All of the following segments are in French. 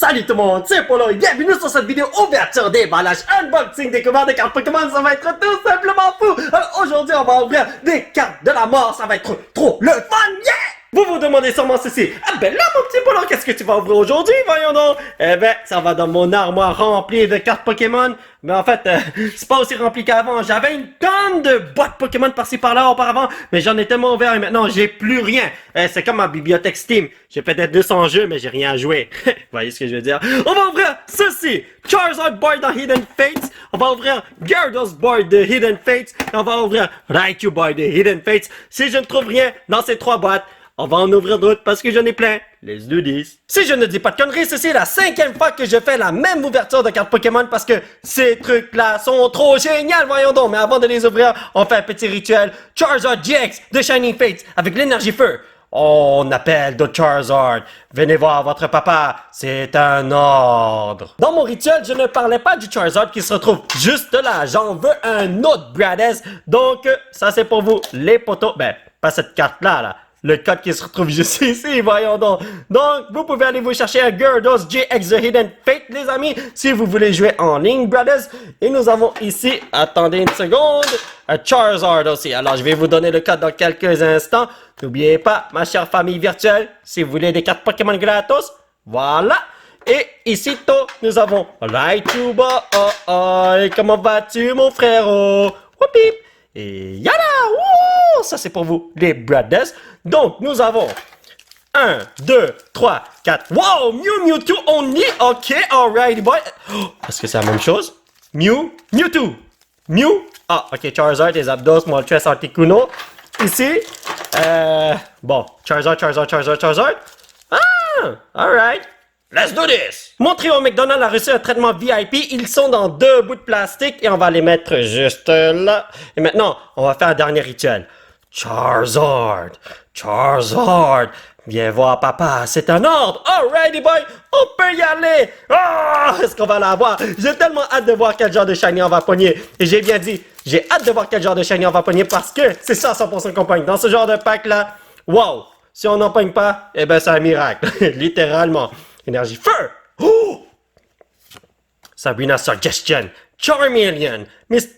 Salut tout le monde, c'est Polo et bienvenue sur cette vidéo ouverture déballage, unboxing des commandes de cartes Pokémon, ça va être tout simplement fou! Alors aujourd'hui on va ouvrir des cartes de la mort, ça va être trop le fun, yeah! Vous vous demandez sûrement ceci, ah ben là mon petit Polo, qu'est-ce que tu vas ouvrir aujourd'hui, voyons donc? Eh ben, ça va dans mon armoire remplie de cartes Pokémon, mais en fait, c'est pas aussi rempli qu'avant, j'avais une tonne de boîtes Pokémon par-ci par-là auparavant, mais j'en ai tellement ouvert et maintenant j'ai plus rien. C'est comme ma bibliothèque Steam, j'ai peut-être 200 jeux, mais j'ai rien à jouer. Vous voyez ce que je veux dire? On va ouvrir ceci, Charizard Board de Hidden Fates, on va ouvrir Gyarados Board de Hidden Fates, et on va ouvrir Raichu Board de Hidden Fates. Si je ne trouve rien dans ces trois boîtes, on va en ouvrir d'autres parce que j'en ai plein. Let's do this. Si je ne dis pas de conneries, ceci est la 5e fois que je fais la même ouverture de cartes Pokémon parce que ces trucs-là sont trop géniaux, voyons donc. Mais avant de les ouvrir, on fait un petit rituel. Charizard GX de Shining Fates avec l'énergie feu. On appelle de Charizard. Venez voir votre papa, c'est un ordre. Dans mon rituel, je ne parlais pas du Charizard qui se retrouve juste là. J'en veux un autre Bradez. Donc, ça c'est pour vous, les potos. Ben, pas cette carte-là, là. Le code qui se retrouve juste ici, voyons donc. Donc, vous pouvez aller vous chercher un Gyarados GX The Hidden Fate, les amis, si vous voulez jouer en ligne, brothers. Et nous avons ici, attendez une seconde, un Charizard aussi. Alors, je vais vous donner le code dans quelques instants. N'oubliez pas, ma chère famille virtuelle, si vous voulez des cartes Pokémon gratos, voilà. Et ici, nous avons Raichu, comment vas-tu, mon frérot? Whoopip. Et yada! Wouh! Ça, c'est pour vous, les brothers. Donc, nous avons 1, 2, 3, 4. Wow! Mewtwo only. OK, alright, boy. Est-ce que c'est la même chose? Mewtwo. Ah, OK, Charizard, les Abdos, Moltres, Articuno. Ici, bon, Charizard. Ah, alright. Let's do this! Mon trio McDonald's a reçu un traitement VIP. Ils sont dans 2 bouts de plastique et on va les mettre juste là. Et maintenant, on va faire un dernier rituel. Charizard! Viens voir papa, c'est un ordre! Alrighty boy, on peut y aller! Ah! Est-ce qu'on va l'avoir? J'ai tellement hâte de voir quel genre de shiny on va pogner. Et j'ai bien dit, j'ai hâte de voir quel genre de shiny on va pogner parce que c'est ça 100% qu'on pogne. Dans ce genre de pack-là, wow! Si on n'en pogne pas, eh ben c'est un miracle. Littéralement. Énergie feu! Oh! Sabrina Suggestion, Charmeleon, Miss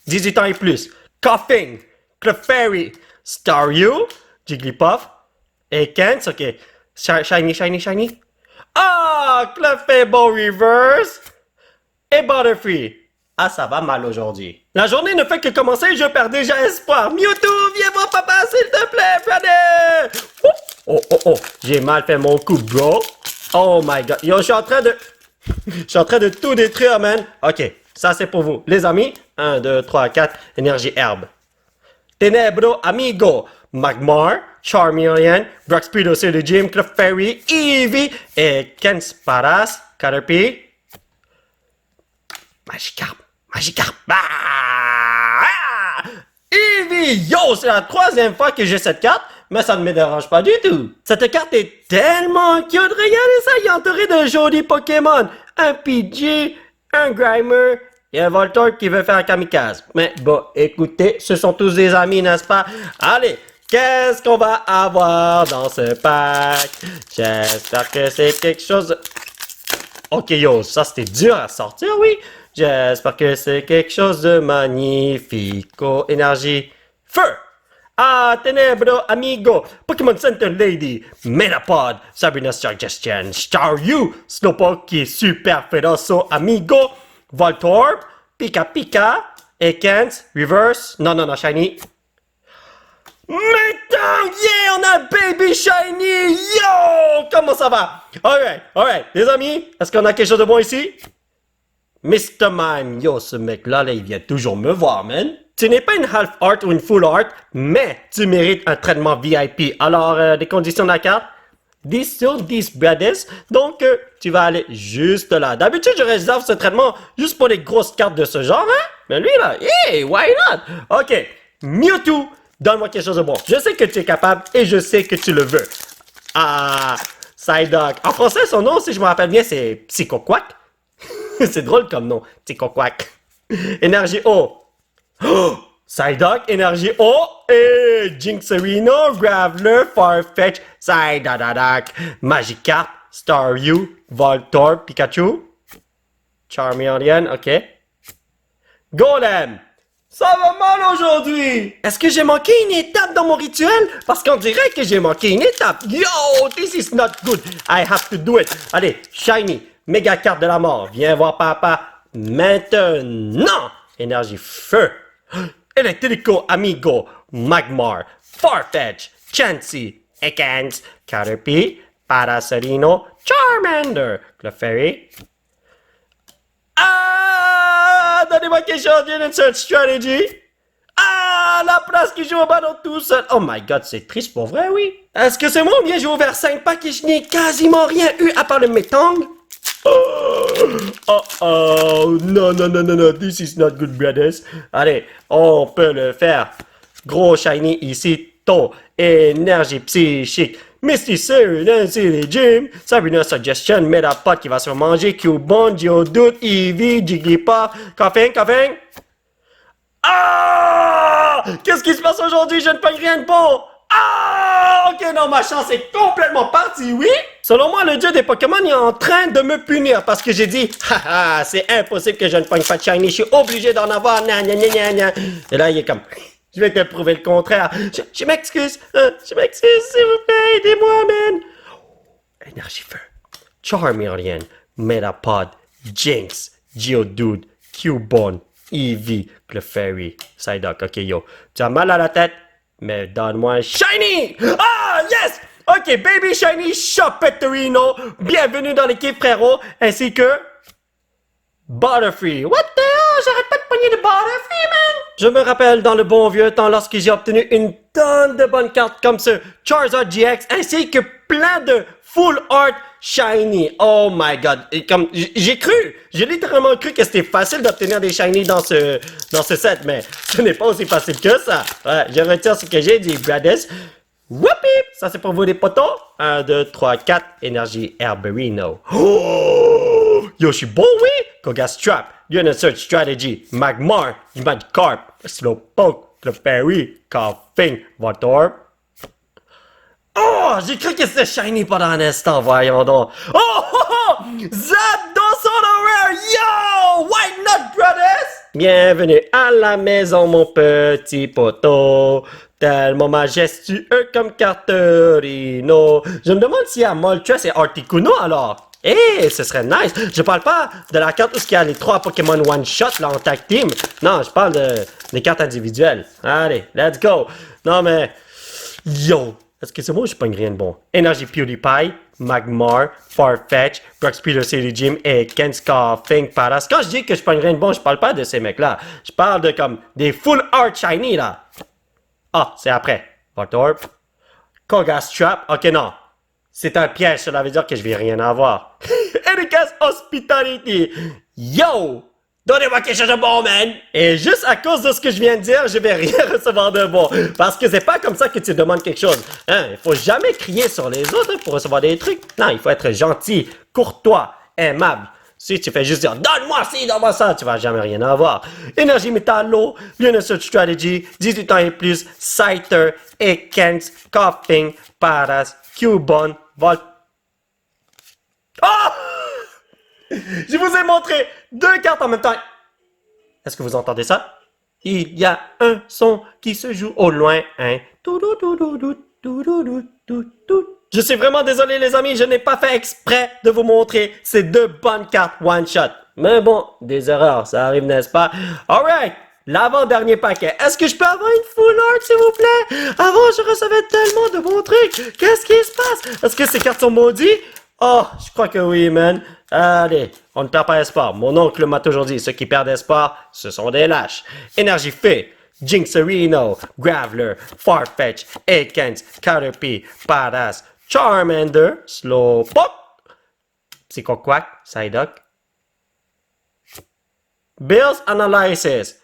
18 ans et plus, Coughing, Clefairy, Staryu, Jigglypuff, Ekans, ok, Shiny. Ah! Clefable Reverse et Butterfree. Ah, ça va mal aujourd'hui. La journée ne fait que commencer, je perds déjà espoir. Mewtwo, viens voir papa, s'il te plaît, Freddy! Oh, j'ai mal fait mon coup, bro. Oh my god. Yo, je suis en train de tout détruire, man. Ok, ça c'est pour vous. Les amis, 1, 2, 3, 4, énergie herbe. Tenebro Amigo, Magmar, Charmeleon, Broxpedo sur le gym, Clefairy, Eevee et Kensparas, Caterpie. Magikarp. Eevee, yo, c'est la 3e fois que j'ai cette carte. Mais ça ne me dérange pas du tout. Cette carte est tellement cute. Regardez ça, il est entouré de jolis Pokémon. Un Pidgey, un Grimer et un Voltorb qui veut faire un kamikaze. Mais bon, écoutez, ce sont tous des amis, n'est-ce pas? Allez, qu'est-ce qu'on va avoir dans ce pack? J'espère que c'est quelque chose... Ok, yo, ça c'était dur à sortir, oui. J'espère que c'est quelque chose de magnifique. Énergie, feu! Ah, Tenebro Amigo, Pokémon Center Lady, Metapod, Sabrina Suggestion, Staryu, Slowpoke qui est super féroce, Amigo, Voltorb, Pika, Ekans, Reverse, non, Shiny. Maintenant, yeah, on a Baby Shiny, yo, comment ça va? Alright, les amis, est-ce qu'on a quelque chose de bon ici? Mr. Mime, yo, ce mec-là, il vient toujours me voir, man. Tu n'es pas une half art ou une full art, mais tu mérites un traitement VIP. Alors, les conditions de la carte, 10 sur 10 brothers. Donc, tu vas aller juste là. D'habitude, je réserve ce traitement juste pour les grosses cartes de ce genre, hein. Mais lui, là, hey, why not? Ok, Mewtwo, donne-moi quelque chose de bon. Je sais que tu es capable et je sais que tu le veux. Ah, Psyduck. En français, son nom, si je me rappelle bien, c'est Psychoquack. C'est drôle comme nom, Psychoquack. Énergie O. Oh! Psyduck, énergie O et Jinxerino, Graveler, Farfetch, Psyduck, Magikarp, Staryu, Voltorb, Pikachu. Charmeleon, ok. Golem! Ça va mal aujourd'hui! Est-ce que j'ai manqué une étape dans mon rituel? Parce qu'on dirait que j'ai manqué une étape. Yo, this is not good. I have to do it. Allez, Shiny, méga carte de la mort. Viens voir papa. Maintenant! Énergie feu. Electrico Amigo, Magmar, Farfetch, Chansey, Ekans, Caterpie, Paracerino, Charmander, Clefairy. Ah! Donnez-moi quelque chose, j'ai une search strategy. Ah! La place qui joue au ballon tout seul. Oh my god, c'est triste pour vrai, oui. Est-ce que c'est moi ou bien j'ai ouvert 5 packs et je n'ai quasiment rien eu à part le métang? Oh, non, this is not good, brothers. Allez, on peut le faire. Gros shiny ici, tôt. Énergie psychique. Misty Siri, Nancy, les Jim. Sabrina Suggestion, Metapod qui va se manger. Cubone, Geodude, Eevee, Jigglypuff. Coughing. Ah! Qu'est-ce qui se passe aujourd'hui? Je ne paye rien de bon. Ah! Ok, non, ma chance est complètement partie, oui? Selon moi, le dieu des Pokémon est en train de me punir parce que j'ai dit, haha, c'est impossible que je ne pogne pas de shiny, je suis obligé d'en avoir, Et là, il est comme, je vais te prouver le contraire. Je m'excuse, s'il vous plaît, aidez-moi, man. Énergie feu. Charmeleon, Metapod, Jinx, Geodude, Cubone, Eevee, Clefairy, Psyduck. Ok, yo, tu as mal à la tête? Mais donne-moi un shiny! Ah, yes! Ok, Baby Shiny Chopetterino, bienvenue dans l'équipe, frérot, ainsi que Butterfree. What the hell? J'arrête pas de pogner de Butterfree, man! Je me rappelle dans le bon vieux temps lorsque j'ai obtenu une tonne de bonnes cartes comme ce Charizard GX, ainsi que plein de Full Art Shiny. Oh my god. Et comme, j'ai littéralement cru que c'était facile d'obtenir des Shiny dans ce set, mais ce n'est pas aussi facile que ça. Ouais, je retire ce que j'ai dit, brothers. Whoopie! Ça, c'est pour vous, les potos. 1, 2, 3, 4. Énergie Herberino. Oh! Yo, je suis bon, oui? Kogastrap, Unit Search Strategy, Magmar, Magikarp, Slowpoke, Clefairy, Coughing, Voltorb. Oh! J'ai cru que c'était shiny pendant un instant, voyons donc. Oh! Zapdos on a rare! Yo! Why not, brothers? Bienvenue à la maison, mon petit poteau. Tellement majestueux comme Carterino. Je me demande s'il y a Moltres et Articuno alors. Eh, ce serait nice. Je parle pas de la carte où il y a les 3 Pokémon one-shot là en tag team. Non, je parle des cartes individuelles. Allez, let's go. Non mais, yo, est-ce que c'est moi ou je pogne rien de bon? Énergie PewDiePie, Magmar, Farfetch, Broxpeeder City Gym et Ken's Coughing Paras. Quand je dis que je pogne rien de bon, je parle pas de ces mecs-là. Je parle de comme des full art shiny là. Ah, c'est après. Voltorb. Kogastrap. Ok, non. C'est un piège, cela veut dire que je vais rien avoir. Erika's Hospitality. Yo! Donnez-moi quelque chose de bon, man! Et juste à cause de ce que je viens de dire, je vais rien recevoir de bon. Parce que c'est pas comme ça que tu demandes quelque chose. Hein? Il faut jamais crier sur les autres pour recevoir des trucs. Non, il faut être gentil, courtois, aimable. Si tu fais juste dire « Donne-moi ci, donne-moi ça », tu vas jamais rien avoir. Énergie Métallo, Unit Search Strategy, 18 ans et plus, Scyther, Ekans, Coughing, Paras, Cubone, Volt... Oh! Je vous ai montré 2 cartes en même temps. Est-ce que vous entendez ça? Il y a un son qui se joue au loin. Hein? Je suis vraiment désolé les amis, je n'ai pas fait exprès de vous montrer ces 2 bonnes cartes one-shot. Mais bon, des erreurs, ça arrive n'est-ce pas? Alright, l'avant-dernier paquet. Est-ce que je peux avoir une full art s'il vous plaît? Avant je recevais tellement de bons trucs. Qu'est-ce qui se passe? Est-ce que ces cartes sont maudites? Oh, je crois que oui man. Allez, on ne perd pas espoir. Mon oncle m'a toujours dit, ceux qui perdent espoir, ce sont des lâches. Énergie fée. Jinxerino, Graveler, Farfetch, Ekans, Caterpie, Paras, Charmander, Slowpoke, Psychoquack, Psyduck. Bills Analysis.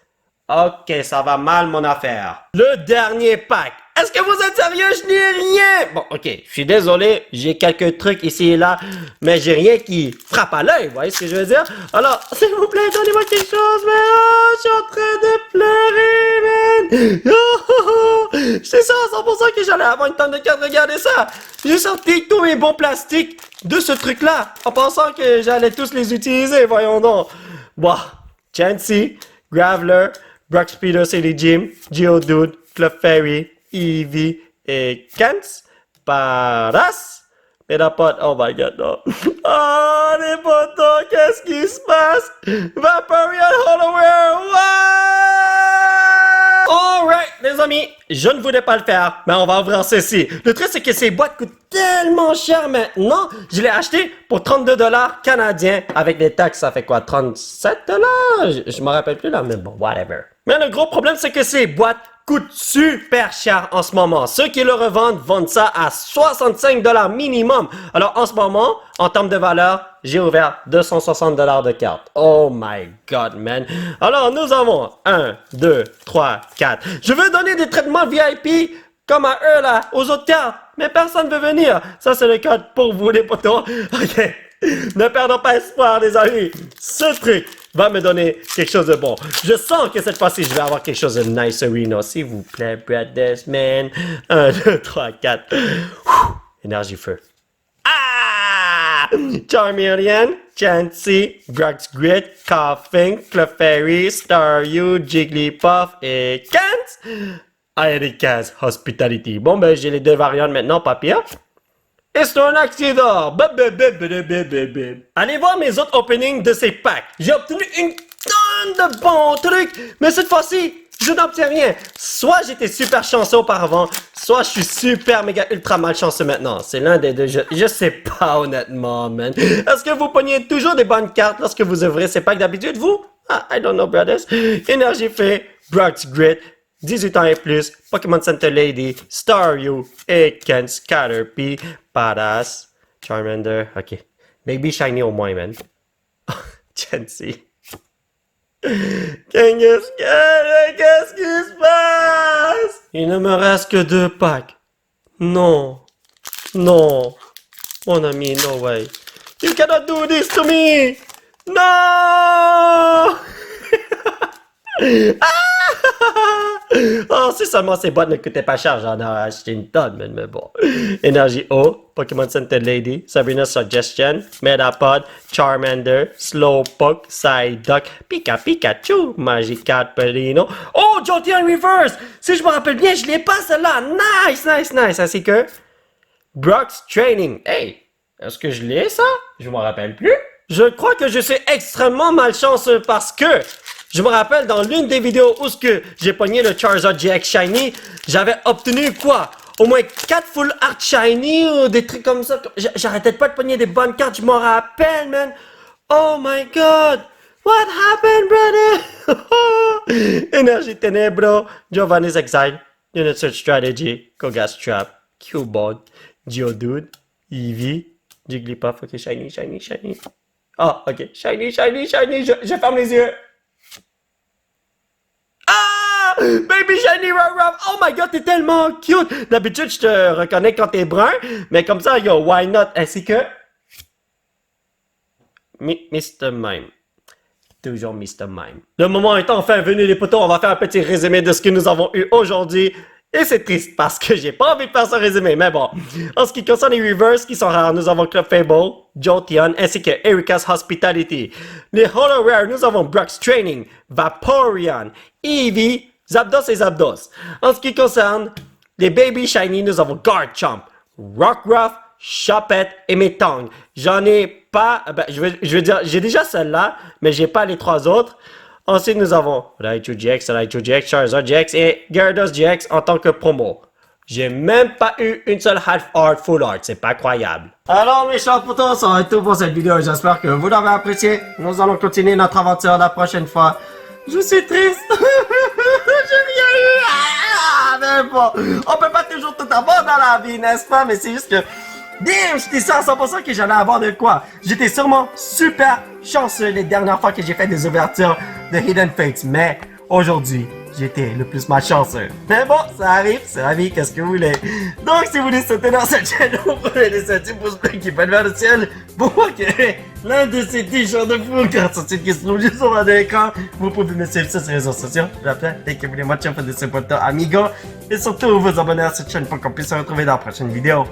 Ok, ça va mal mon affaire. Le dernier pack. Est-ce que vous êtes sérieux? Je n'ai rien. Bon, ok, je suis désolé, j'ai quelques trucs ici et là, mais j'ai rien qui frappe à l'œil, vous voyez ce que je veux dire? Alors, s'il vous plaît, donnez-moi quelque chose, mais oh, je suis en train de pleurer, man. Oh, oh, oh. J'étais sûr à 100% que j'allais avoir une tonne de cartes. Regardez ça. J'ai sorti tous mes bons plastiques de ce truc-là en pensant que j'allais tous les utiliser. Voyons donc. Wow. Chansey, Graveler, Brock Speeder, c'est les Jim, Geodude, Clefairy, Eevee et Kans. Paras. Metapod, oh my god, non. Oh, les potos, qu'est-ce qui se passe? Vaporeon Hollower, what? Alright, les amis, je ne voulais pas le faire, mais on va ouvrir ceci. Le truc, c'est que ces boîtes coûtent tellement cher maintenant. Je l'ai acheté pour 32 $ canadiens. Avec les taxes, ça fait quoi? 37 $? Je me rappelle plus là, mais bon, whatever. Mais le gros problème, c'est que ces boîtes coûte super cher en ce moment. Ceux qui le revendent vendent ça à 65 $ minimum. Alors en ce moment, en termes de valeur, j'ai ouvert 260 $ de cartes. Oh my god, man. Alors nous avons 1, 2, 3, 4. Je veux donner des traitements VIP comme à eux là, aux autres cartes. Mais personne ne veut venir. Ça c'est le code pour vous les potos. Ok. Ne perdons pas espoir, les amis. Ce truc va me donner quelque chose de bon. Je sens que cette fois-ci, je vais avoir quelque chose de nice, Reno. S'il vous plaît, Brothers, man. 1, 2, 3, 4. Énergie feu. Ah! Charmeleon, Chansey, Brock's Grit, Coughing, Clefairy, Staryu, Jigglypuff et Kant. Erika's Hospitality. Bon, ben, j'ai les deux variantes maintenant, pas pire. Et c'est un accident! Allez voir mes autres openings de ces packs. J'ai obtenu une tonne de bons trucs, mais cette fois-ci, je n'obtiens rien. Soit j'étais super chanceux auparavant, soit je suis super méga ultra malchanceux maintenant. C'est l'un des deux. Je sais pas honnêtement, man. Est-ce que vous pognez toujours des bonnes cartes lorsque vous ouvrez ces packs d'habitude, vous? Ah, I don't know, brothers. Énergie fait, Brock's Grit, 18 ans et plus, Pokémon Center Lady, Staryu, Ekans, Caterpie, Paras, Charmander, ok. Baby Shiny au moins, man. Chansey. Qu'est-ce qui se passe? Il ne me reste que 2 packs. Non. Non. Mon ami, no way. You cannot do this to me! No! Oh, si seulement ces boîtes ne coûtaient pas cher, j'en aurais acheté une tonne, mais bon. Énergie O, Pokémon Center Lady, Sabrina's Suggestion, Metapod, Charmander, Slowpoke, Psyduck, Pikachu, Magikarp, Pelino. Oh, Jolteon Reverse! Si je me rappelle bien, je l'ai pas celle-là. Nice! Ainsi que Brock's Training. Hey, est-ce que je l'ai ça? Je me rappelle plus. Je crois que je suis extrêmement malchanceux parce que je me rappelle dans l'une des vidéos où j'ai pogné le Charizard GX Shiny, j'avais obtenu quoi? Au moins 4 Full Art Shiny ou des trucs comme ça. J'arrêtais pas de pogner des bonnes cartes, je m'en rappelle, man. Oh my god! What happened, brother? Énergie Ténébro, Giovanni's Exile, Unit Search Strategy, Koga's Trap, Cubone, Geodude, Eevee, Jigglypuff, ok, Shiny. Ah, ok, Shiny, je ferme les yeux. Ah! Baby Shiny Ruff! Oh my god, t'es tellement cute! D'habitude, je te reconnais quand t'es brun, mais comme ça, yo, why not? Ainsi que... Mr. Mime. Toujours Mr. Mime. Le moment est enfin venu, les potos. On va faire un petit résumé de ce que nous avons eu aujourd'hui. Et c'est triste parce que j'ai pas envie de faire ce résumé, mais bon. En ce qui concerne les reverse qui sont rares, nous avons Clefable, Jolteon ainsi que Erika's Hospitality. Les Holo Rare, nous avons Brock's Training, Vaporeon, Eevee, Zapdos et Zapdos. En ce qui concerne les Baby Shiny, nous avons Garchomp, Rockruff, Choppette et Metang. J'en ai pas, je veux dire, j'ai déjà celle-là, mais j'ai pas les 3 autres. Ensuite, nous avons Raichu GX, Charizard GX et Gyarados GX en tant que promo. J'ai même pas eu une seule half art, full art, c'est pas croyable. Alors mes chers potos, ça va être tout pour cette vidéo, j'espère que vous l'avez apprécié. Nous allons continuer notre aventure la prochaine fois. Je suis triste, j'ai rien eu. Ah, mais bon, on peut pas toujours tout avoir dans la vie, n'est-ce pas? Mais c'est juste que... Damn, j'étais sûr à 100% que j'allais avoir de quoi. J'étais sûrement super chanceux les dernières fois que j'ai fait des ouvertures de Hidden Fates. Mais aujourd'hui, j'étais le plus malchanceux. Mais bon, ça arrive, c'est la vie, qu'est-ce que vous voulez. Donc, si vous voulez sauter dans cette chaîne, vous prenez les 7 pouces bleus qui pètent vers le ciel pour que l'un de ces t-shirts de fou grâce à cette question juste au bas de l'écran. Vous pouvez me suivre sur ces réseaux sociaux. Je rappelle, dès que vous voulez moi, faites des supporters amigos. Et surtout, vous abonner à cette chaîne pour qu'on puisse se retrouver dans la prochaine vidéo.